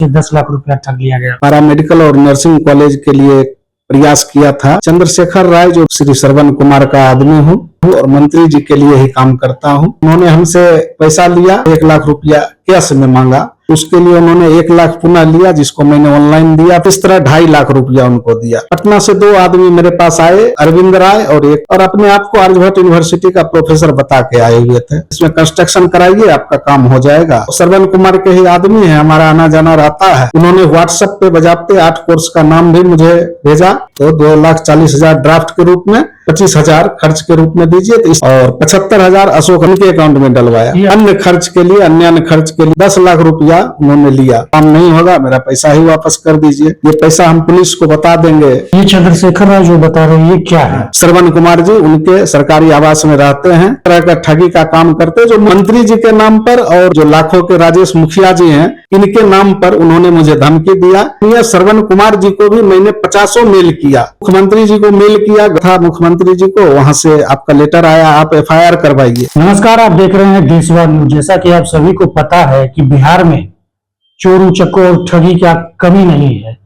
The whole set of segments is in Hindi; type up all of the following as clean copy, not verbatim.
10 लाख रुपया ठग लिया गया। पैरामेडिकल और नर्सिंग कॉलेज के लिए प्रयास किया था। चंद्रशेखर राय जो श्री श्रवण कुमार का आदमी हूँ और मंत्री जी के लिए ही काम करता हूँ। उन्होंने हमसे पैसा लिया, 1 लाख रुपया कैश में मांगा। उसके लिए उन्होंने 1 लाख पुनः लिया, जिसको मैंने ऑनलाइन दिया। इस तरह 2.5 लाख रुपया उनको दिया। पटना से 2 आदमी मेरे पास आए, अरविंद राय और अपने आप को आर्यभट्ट यूनिवर्सिटी का प्रोफेसर बता के आए हुए थे। इसमें कंस्ट्रक्शन कराइए, आपका काम हो जाएगा। श्रवण कुमार के ही आदमी है, हमारा आना जाना रहता है। उन्होंने व्हाट्सएप पे बजाते 8 कोर्स का नाम भी मुझे भेजा। तो 2,40,000 ड्राफ्ट के रूप में, 25,000 खर्च के रूप में दीजिए, और 75,000 अशोक के अकाउंट में डलवाया। अन्य खर्च के लिए, अन्य खर्च के लिए 10 लाख रुपया उन्होंने लिया। काम नहीं होगा, मेरा पैसा ही वापस कर दीजिए, ये पैसा हम पुलिस को बता देंगे। ये चंद्रशेखर राय जो बता रहे हैं, ये क्या है? श्रवण कुमार जी उनके सरकारी आवास में रहते हैं, तरह का ठगी का काम करते हैं, जो मंत्री जी के नाम पर और जो लाखों के राजेश मुखिया जी हैं, इनके नाम पर उन्होंने मुझे धमकी दिया। श्रवण कुमार जी को भी मैंने 50 मेल किया, मुख्यमंत्री जी को मेल किया था, मुख्यमंत्री जी को वहां से आपका लेटर आया, आप FIR करवाइए। नमस्कार, आप देख रहे हैं देशवा न्यूज। जैसा कि आप सभी को पता है कि बिहार में चोर उचक्कों और ठगी का कमी नहीं है।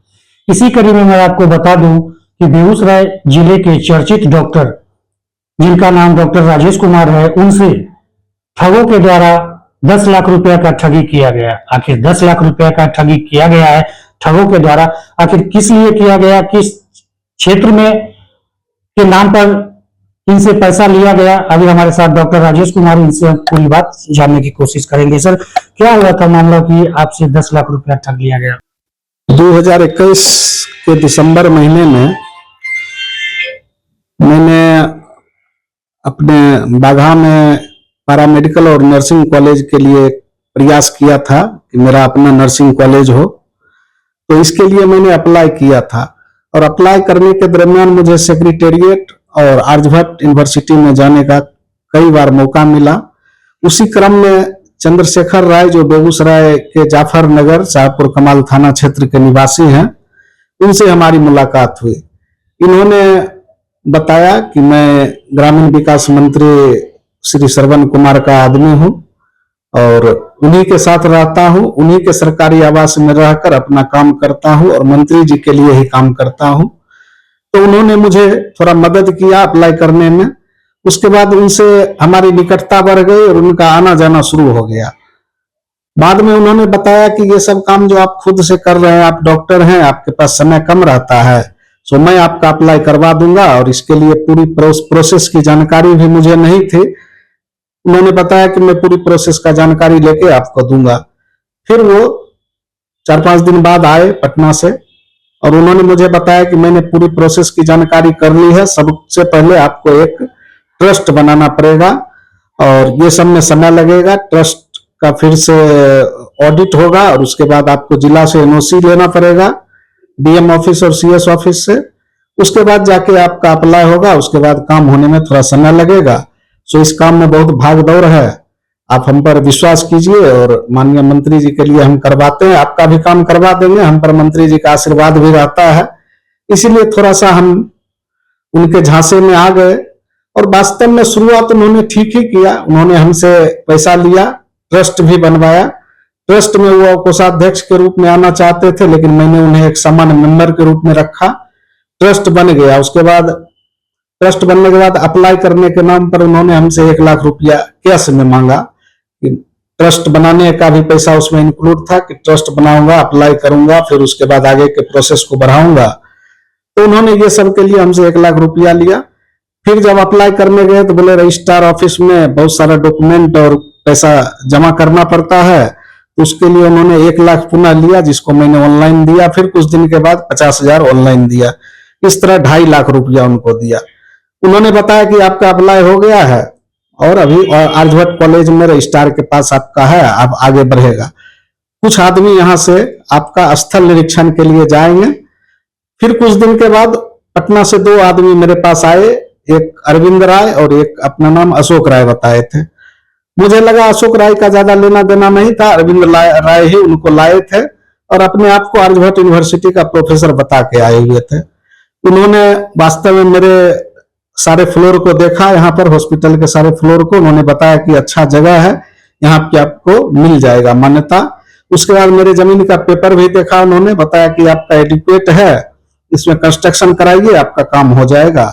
इसी कड़ी में मैं आपको बता दूं कि बेगूसराय जिले के चर्चित डॉक्टर, जिनका नाम डॉक्टर राजेश कुमार है, उनसे ठगों के द्वारा 10 लाख रुपया का ठगी किया गया। आखिर 10 लाख रुपया का ठगी किया गया है ठगों के द्वारा, आखिर किस लिए किया गया, किस क्षेत्र में के नाम पर इनसे पैसा लिया गया? अभी हमारे साथ डॉक्टर राजेश कुमार, इनसे हम पूरी बात जानने की कोशिश करेंगे। सर, क्या हुआ था मामला कि आपसे 10 लाख रुपया ठग लिया गया? 2021 के दिसंबर महीने में मैंने अपने बाघा में पैरामेडिकल और नर्सिंग कॉलेज के लिए प्रयास किया था कि मेरा अपना नर्सिंग कॉलेज हो। तो इसके लिए मैंने अप्लाई किया था, और अप्लाई करने के दरमियान मुझे सेक्रेटेरिएट और आर्यभट्ट यूनिवर्सिटी में जाने का कई बार मौका मिला। उसी क्रम में चंद्रशेखर राय जो बेगूसराय के जाफर नगर शाहपुर कमाल थाना क्षेत्र के निवासी हैं, उनसे हमारी मुलाकात हुई। इन्होंने बताया कि मैं ग्रामीण विकास मंत्री श्री श्रवण कुमार का आदमी हूं और उन्हीं के साथ रहता हूं, उन्हीं के सरकारी आवास में रहकर अपना काम करता हूं और मंत्री जी के लिए ही काम करता हूं। तो उन्होंने मुझे थोड़ा मदद किया अप्लाई करने में। उसके बाद उनसे हमारी निकटता बढ़ गई और उनका आना जाना शुरू हो गया। बाद में उन्होंने बताया कि ये सब काम जो आप खुद से कर रहे हैं, आप डॉक्टर हैं, आपके पास समय कम रहता है, तो मैं आपका अप्लाई करवा दूंगा, और इसके लिए पूरी प्रोसेस की जानकारी भी मुझे नहीं थी। उन्होंने बताया कि मैं पूरी प्रोसेस का जानकारी लेके आपको दूंगा। फिर वो 4-5 दिन बाद आए पटना से, और उन्होंने मुझे बताया कि मैंने पूरी प्रोसेस की जानकारी कर ली है। सबसे पहले आपको एक ट्रस्ट बनाना पड़ेगा और ये सब में समय लगेगा। ट्रस्ट का फिर से ऑडिट होगा और उसके बाद आपको जिला से NOC लेना पड़ेगा, DM ऑफिस और CS ऑफिस से। उसके बाद जाके आपका अप्लाई होगा, उसके बाद काम होने में थोड़ा समय लगेगा। सो इस काम में बहुत भाग दौड़ है, आप हम पर विश्वास कीजिए, और माननीय मंत्री जी के लिए हम करवाते हैं, आपका भी काम करवा देंगे। हम पर मंत्री जी का आशीर्वाद भी रहता है, इसीलिए थोड़ा सा हम उनके झांसे में आ गए। और वास्तव में शुरुआत उन्होंने ठीक ही किया। उन्होंने हमसे पैसा लिया, ट्रस्ट भी बनवाया। ट्रस्ट में वो कोषाध्यक्ष के रूप में आना चाहते थे, लेकिन मैंने उन्हें एक सामान्य मेंबर के रूप में रखा। ट्रस्ट बन गया। उसके बाद ट्रस्ट बनने के बाद अप्लाई करने के नाम पर उन्होंने हमसे 1 लाख रुपया कैश में मांगा। ट्रस्ट बनाने का भी पैसा उसमें इंक्लूड था कि ट्रस्ट बनाऊंगा, अप्लाई करूंगा, फिर उसके बाद आगे के प्रोसेस को बढ़ाऊंगा। तो उन्होंने ये सब के लिए हमसे 1 लाख रुपया लिया। फिर जब अप्लाई करने गए तो बोले रजिस्ट्रार ऑफिस में बहुत सारा डॉक्यूमेंट और पैसा जमा करना पड़ता है, तो उसके लिए उन्होंने 1 लाख पुनः लिया, जिसको मैंने ऑनलाइन दिया। फिर कुछ दिन के बाद 50,000 ऑनलाइन दिया। इस तरह 2.5 लाख रुपया उनको दिया। उन्होंने बताया कि आपका अप्लाई हो गया है और अभी आर्यभट्ट कॉलेज में रजिस्ट्रार के पास आपका है, आप आगे बढ़ेगा। कुछ आदमी यहाँ से आपका स्थल निरीक्षण के लिए जाएंगे। फिर कुछ दिन के बाद पटना से 2 आदमी मेरे पास आए, एक अरविंद राय और एक अपना नाम अशोक राय बताए थे। मुझे लगा अशोक राय का ज्यादा लेना देना नहीं था, अरविंद राय ही उनको लाए थे और अपने आप को आर्यभट्ट यूनिवर्सिटी का प्रोफेसर बता के आए हुए थे। उन्होंने वास्तव में मेरे सारे फ्लोर को देखा, यहाँ पर हॉस्पिटल के सारे फ्लोर को। उन्होंने बताया कि अच्छा जगह है, यहाँ पे आपको मिल जाएगा मान्यता। उसके बाद मेरे जमीन का पेपर भी देखा, उन्होंने बताया कि आपका एडिक्वेट है, इसमें कंस्ट्रक्शन कराइए, आपका काम हो जाएगा।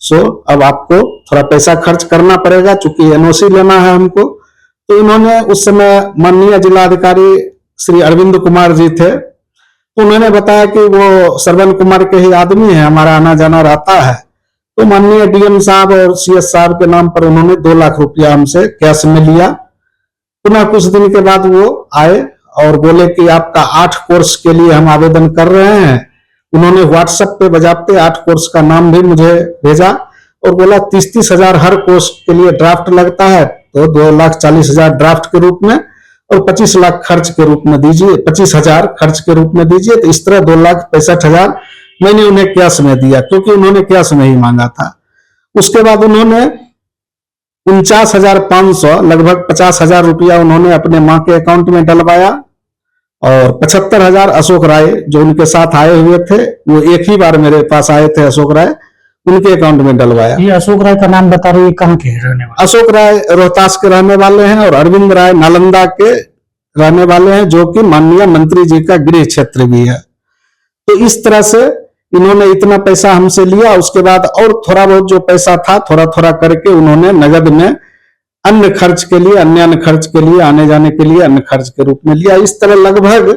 अब आपको थोड़ा पैसा खर्च करना पड़ेगा, चूंकि एनओसी लेना है हमको। तो इन्होंने उस समय माननीय जिलाधिकारी श्री अरविंद कुमार जी थे, तो उन्होंने बताया कि वो श्रवण कुमार के ही आदमी है, हमारा आना जाना रहता है। तो माननीय डीएम साहब और सीएस साहब के नाम पर उन्होंने 2 लाख रुपया हमसे कैश में लिया। पुनः कुछ दिन के बाद वो आए और बोले कि आपका 8 कोर्स के लिए हम आवेदन कर रहे हैं। उन्होंने व्हाट्सएप पे बजाते 8 कोर्स का नाम भी मुझे भेजा और बोला 30-30 हजार हर कोर्स के लिए ड्राफ्ट लगता है, तो 2,40,000 ड्राफ्ट के रूप में और 25 लाख खर्च के रूप में दीजिए, 25,000 खर्च के रूप में दीजिए। तो इस तरह 2,65,000 मैंने उन्हें कैश में दिया, क्योंकि उन्होंने कैश में ही मांगा था। उसके बाद उन्होंने 49,500 लगभग 50,000 रुपया उन्होंने अपने मां के अकाउंट में डलवाया और 75,000 अशोक राय जो उनके साथ आए हुए थे, वो एक ही बार मेरे पास आए थे अशोक राय, उनके अकाउंट में डलवाया। ये अशोक राय का नाम बता रहे हैं, कहाँ के रहने वाले? अशोक राय रोहतास के रहने वाले हैं और अरविंद राय नालंदा के रहने वाले हैं, जो कि माननीय मंत्री जी का गृह क्षेत्र भी है। तो इस तरह से इन्होंने इतना पैसा हमसे लिया। उसके बाद और थोड़ा बहुत जो पैसा था, थोड़ा थोड़ा करके उन्होंने नगद में अन्य खर्च के लिए, अन्य खर्च के लिए, आने जाने के लिए अन्य खर्च के रूप में लिया। इस तरह लगभग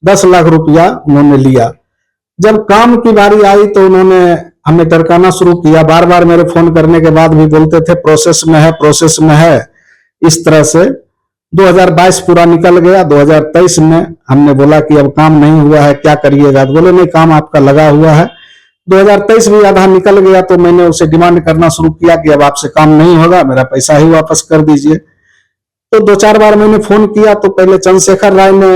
10 लाख रुपया उन्होंने लिया। जब काम की बारी आई तो उन्होंने हमें टरकाना शुरू किया। बार बार मेरे फोन करने के बाद भी बोलते थे प्रोसेस में है, प्रोसेस में है। इस तरह से 2022 पूरा निकल गया। 2023 में हमने बोला कि अब काम नहीं हुआ है, क्या करिएगा? तो बोले नहीं, काम आपका लगा हुआ है। 2023 भी आधा निकल गया तो मैंने उसे डिमांड करना शुरू किया कि अब आपसे काम नहीं होगा, मेरा पैसा ही वापस कर दीजिए। तो 2-4 बार मैंने फोन किया तो पहले चंद्रशेखर राय ने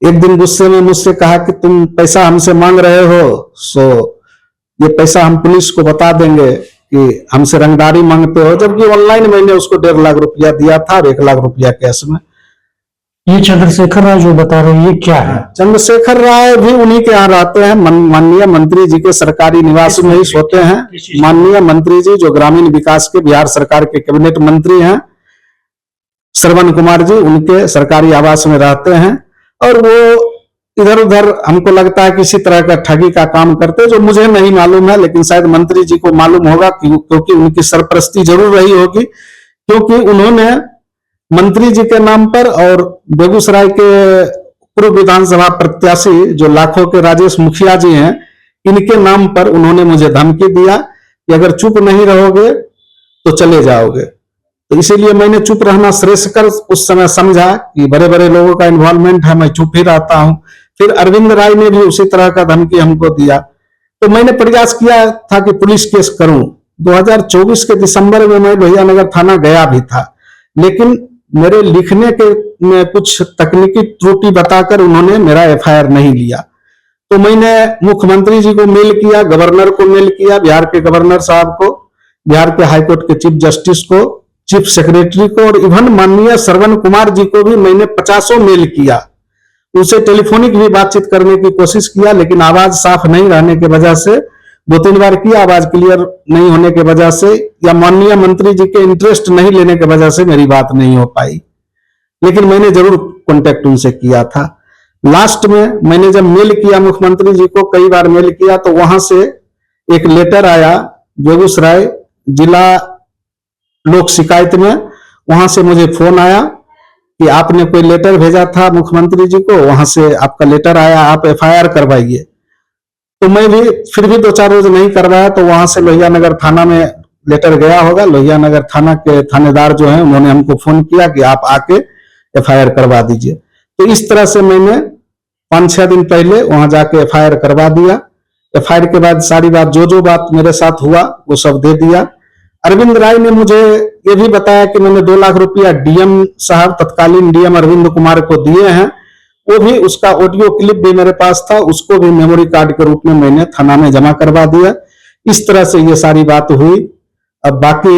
एक दिन गुस्से में मुझसे कहा कि तुम पैसा हमसे मांग रहे हो, सो ये पैसा हम पुलिस को बता देंगे कि हमसे रंगदारी मांगते हो। जबकि ऑनलाइन मैंने उसको 1.5 लाख रुपया दिया था और 1 लाख रुपया कैश में। ये चंद्रशेखर राय जो बता रहे हैं, ये क्या है? चंद्रशेखर राय भी उन्हीं के यहाँ रहते हैं, माननीय मंत्री जी के सरकारी निवास में ही सोते हैं। माननीय मंत्री जी जो ग्रामीण विकास के बिहार सरकार के कैबिनेट मंत्री हैं, श्रवण कुमार जी, उनके सरकारी आवास में रहते हैं। और वो इधर उधर हमको लगता है किसी तरह का ठगी का काम करते, जो मुझे नहीं मालूम है, लेकिन शायद मंत्री जी को मालूम होगा, क्योंकि उनकी सरपरस्ती जरूर रही होगी। क्योंकि उन्होंने मंत्री जी के नाम पर और बेगूसराय के पूर्व विधानसभा प्रत्याशी जो लाखों के राजेश मुखिया जी हैं, इनके नाम पर उन्होंने मुझे धमकी दिया कि अगर चुप नहीं रहोगे तो चले जाओगे। तो इसीलिए मैंने चुप रहना श्रेष्ठ कर उस समय समझा कि बड़े बड़े लोगों का इन्वॉल्वमेंट है, मैं चुप ही रहता हूं। फिर अरविंद राय ने भी उसी तरह का धमकी हमको दिया, तो मैंने प्रयास किया था कि पुलिस केस करूं। 2024 के दिसंबर में मैं भैयानगर थाना गया भी था, लेकिन मेरे लिखने के में कुछ तकनीकी त्रुटि बताकर उन्होंने मेरा एफआईआर नहीं लिया। तो मैंने मुख्यमंत्री जी को मेल किया, गवर्नर को मेल किया, बिहार के गवर्नर साहब को, बिहार के हाईकोर्ट के चीफ जस्टिस को, चीफ सेक्रेटरी को, और इवन माननीय श्रवण कुमार जी को भी मैंने 50 मेल किया। उनसे टेलीफोनिक भी बातचीत करने की कोशिश किया, लेकिन आवाज साफ नहीं रहने की वजह से 2-3 बार किया, आवाज क्लियर नहीं होने की वजह से, या माननीय मंत्री जी के इंटरेस्ट नहीं लेने की वजह से मेरी बात नहीं हो पाई। लेकिन मैंने जरूर कांटेक्ट उनसे किया था। लास्ट में मैंने जब मेल किया मुख्यमंत्री जी को, कई बार मेल किया, तो वहां से एक लेटर आया बेगूसराय जिला लोक शिकायत में। वहां से मुझे फोन आया कि आपने कोई लेटर भेजा था मुख्यमंत्री जी को, वहां से आपका लेटर आया, आप एफआईआर करवाइए। तो मैं भी फिर भी 2-4 रोज नहीं करवाया, तो वहां से लोहियानगर थाना में लेटर गया होगा। लोहियानगर थाना के थानेदार जो है, उन्होंने हमको फोन किया कि आप आके एफआईआर करवा दीजिए। तो इस तरह से मैंने 5-6 दिन पहले वहां जाके एफआईआर करवा दिया। एफआईआर के बाद सारी बात जो बात मेरे साथ हुआ वो सब दे दिया। अरविंद राय ने मुझे ये भी बताया कि मैंने 2 लाख रुपया डीएम साहब, तत्कालीन डीएम अरविंद कुमार को दिए हैं। वो भी, उसका ऑडियो क्लिप भी मेरे पास था, उसको भी मेमोरी कार्ड के रूप में मैंने थाना में जमा करवा दिया। इस तरह से ये सारी बात हुई। अब बाकी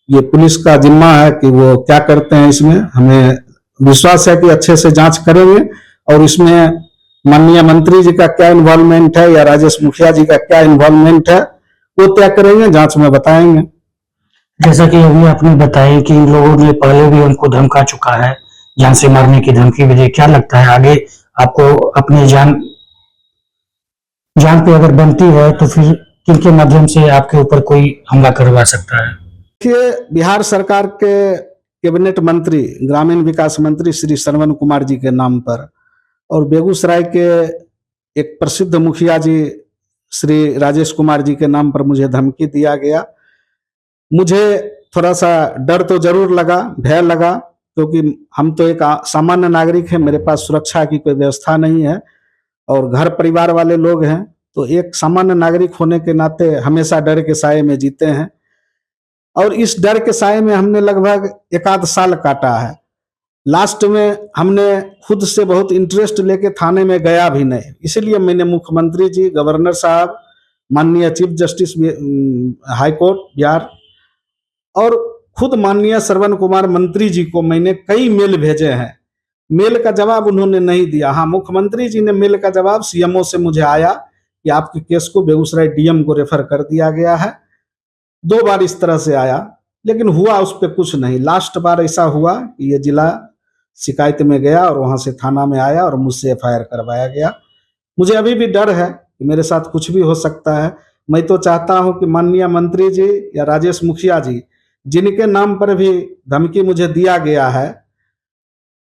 ये पुलिस का जिम्मा है कि वो क्या करते हैं। इसमें हमें विश्वास है कि अच्छे से जांच करेंगे, और इसमें माननीय मंत्री जी का क्या इन्वॉल्वमेंट है या राजेश मुखिया जी का क्या इन्वॉल्वमेंट है, वो तय करेंगे, जांच में बताएंगे। जैसा कि अभी आपने बताया कि इन लोगों ने पहले भी हमको धमका चुका है, जान से मारने की धमकी भी दी। क्या लगता है आगे आपको अपनी जान पे अगर बनती है तो फिर किनके माध्यम से आपके ऊपर कोई हमला करवा सकता है? देखिए, बिहार सरकार के कैबिनेट मंत्री, ग्रामीण विकास मंत्री श्री श्रवण कुमार जी के नाम पर और बेगूसराय के एक प्रसिद्ध मुखिया जी श्री राजेश कुमार जी के नाम पर मुझे धमकी दिया गया। मुझे थोड़ा सा डर तो जरूर लगा, भय लगा, क्योंकि हम तो एक सामान्य नागरिक हैं, मेरे पास सुरक्षा की कोई व्यवस्था नहीं है और घर परिवार वाले लोग हैं, तो एक सामान्य नागरिक होने के नाते हमेशा डर के साए में जीते हैं और इस डर के साए में हमने लगभग 1 आध साल काटा है। लास्ट में हमने खुद से बहुत इंटरेस्ट लेके थाने में गया भी नहीं, इसलिए मैंने मुख्यमंत्री जी, गवर्नर साहब, माननीय chief justice high court Bihar और खुद माननीय श्रवण कुमार मंत्री जी को मैंने कई मेल भेजे हैं। मेल का जवाब उन्होंने नहीं दिया। हाँ, मुख्यमंत्री जी ने मेल का जवाब सीएमओ से मुझे आया कि आपके केस को बेगूसराय डीएम को रेफर कर दिया गया है। 2 बार इस तरह से आया, लेकिन हुआ उस पर कुछ नहीं। लास्ट बार ऐसा हुआ कि ये जिला शिकायत में गया और वहां से थाना में आया और मुझसे एफआईआर करवाया गया। मुझे अभी भी डर है कि मेरे साथ कुछ भी हो सकता है। मैं तो चाहता हूं कि माननीय मंत्री जी या राजेश मुखिया जी, जिनके नाम पर भी धमकी मुझे दिया गया है,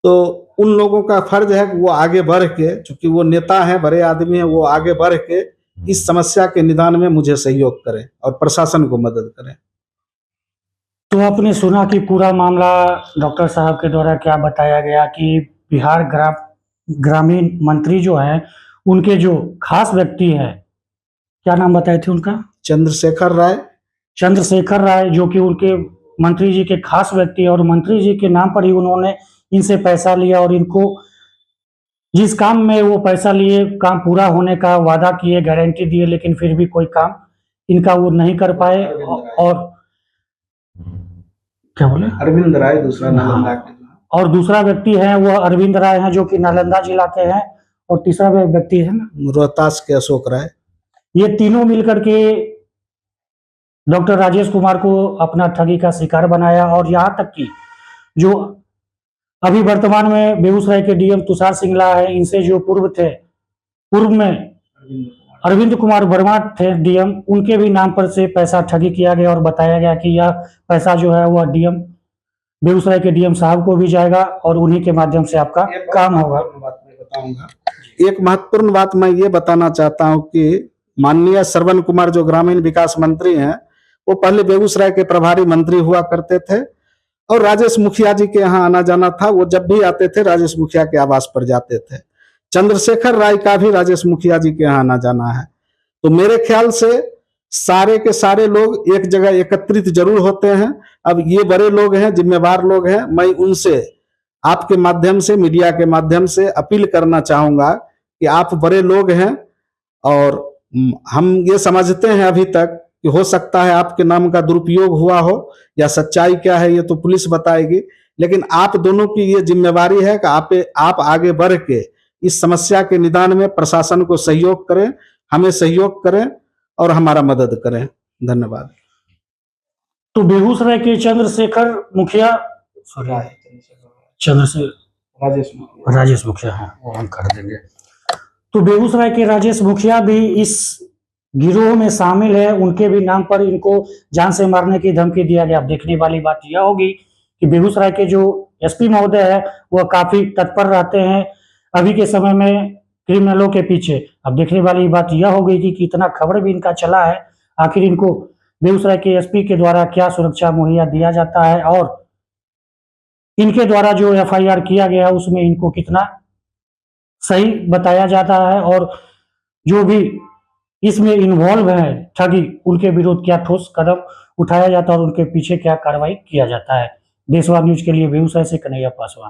तो उन लोगों का फर्ज है कि वो आगे बढ़ के, चूंकि वो नेता हैं, बड़े आदमी हैं, वो आगे बढ़ के इस समस्या के निदान में मुझे सहयोग करें और प्रशासन को मदद करें। तो आपने सुना कि पूरा मामला डॉक्टर साहब के द्वारा क्या बताया गया कि बिहार ग्रामीण मंत्री जो है, उनके जो खास व्यक्ति है, क्या नाम बताए थे उनका? चंद्रशेखर राय, जो कि उनके मंत्री जी के खास व्यक्ति और मंत्री जी के नाम पर ही उन्होंने इनसे पैसा लिया और इनको जिस काम में वो पैसा लिए, काम पूरा होने का वादा किए, गारंटी दिए, लेकिन फिर भी कोई काम इनका वो नहीं कर पाए। और क्या बोले? अरविंद राय, दूसरा नालंदा के, और दूसरा व्यक्ति है वो अरविंद राय हैं, जो कि नालंदा जिला के हैं, और तीसरा व्यक्ति है ना रोहतास के अशोक राय। ये तीनों मिलकर के डॉक्टर राजेश कुमार को अपना ठगी का शिकार बनाया। और यहाँ तक कि जो अभी वर्तमान में बेगूसराय के डीएम तुषार सिंगला है, इनसे जो पूर्व में अरविंद कुमार वर्मा थे डीएम, उनके भी नाम पर से पैसा ठगी किया गया और बताया गया कि यह पैसा जो है वह बेगूसराय के डीएम साहब को भी जाएगा और उन्हीं के माध्यम से आपका काम होगा। एक महत्वपूर्ण बात मैं ये बताना चाहता हूँ कि माननीय श्रवण कुमार जो ग्रामीण विकास मंत्री हैं, वो पहले बेगूसराय के प्रभारी मंत्री हुआ करते थे और राजेश मुखिया जी के यहाँ आना जाना था। वो जब भी आते थे राजेश मुखिया के आवास पर जाते थे। चंद्रशेखर राय का भी राजेश मुखिया जी के यहाँ आना जाना है। तो मेरे ख्याल से सारे के सारे लोग एक जगह एकत्रित जरूर होते हैं। अब ये बड़े लोग हैं, जिम्मेवार लोग हैं, मैं उनसे आपके माध्यम से, मीडिया के माध्यम से अपील करना चाहूंगा कि आप बड़े लोग हैं और हम ये समझते हैं अभी तक कि हो सकता है आपके नाम का दुरुपयोग हुआ हो, या सच्चाई क्या है ये तो पुलिस बताएगी, लेकिन आप दोनों की ये जिम्मेवारी है कि आप आगे बढ़ के इस समस्या के निदान में प्रशासन को सहयोग करें, हमें सहयोग करें और हमारा मदद करें। धन्यवाद। तो बेगूसराय के चंद्रशेखर मुखिया, राजेश मुखिया है, वो हम कर देंगे। तो बेगूसराय के राजेश मुखिया भी इस गिरोह में शामिल है, उनके भी नाम पर इनको जान से मारने की धमकी दिया गया। अब देखने वाली बात यह होगी कि बेगूसराय के जो एसपी महोदय है वह काफी तत्पर रहते हैं अभी के समय में क्रिमिनलों के पीछे। अब देखने वाली बात यह होगी कि कितना खबर भी इनका चला है, आखिर इनको बेगूसराय के एसपी के द्वारा क्या सुरक्षा मुहैया दिया जाता है और इनके द्वारा जो एफआईआर किया गया उसमें इनको कितना सही बताया जाता है और जो भी इसमें इन्वॉल्व है ठगी, उनके विरुद्ध क्या ठोस कदम उठाया जाता है और उनके पीछे क्या कार्रवाई किया जाता है। देशवार न्यूज के लिए बेगूसराय से कन्हैया पासवान।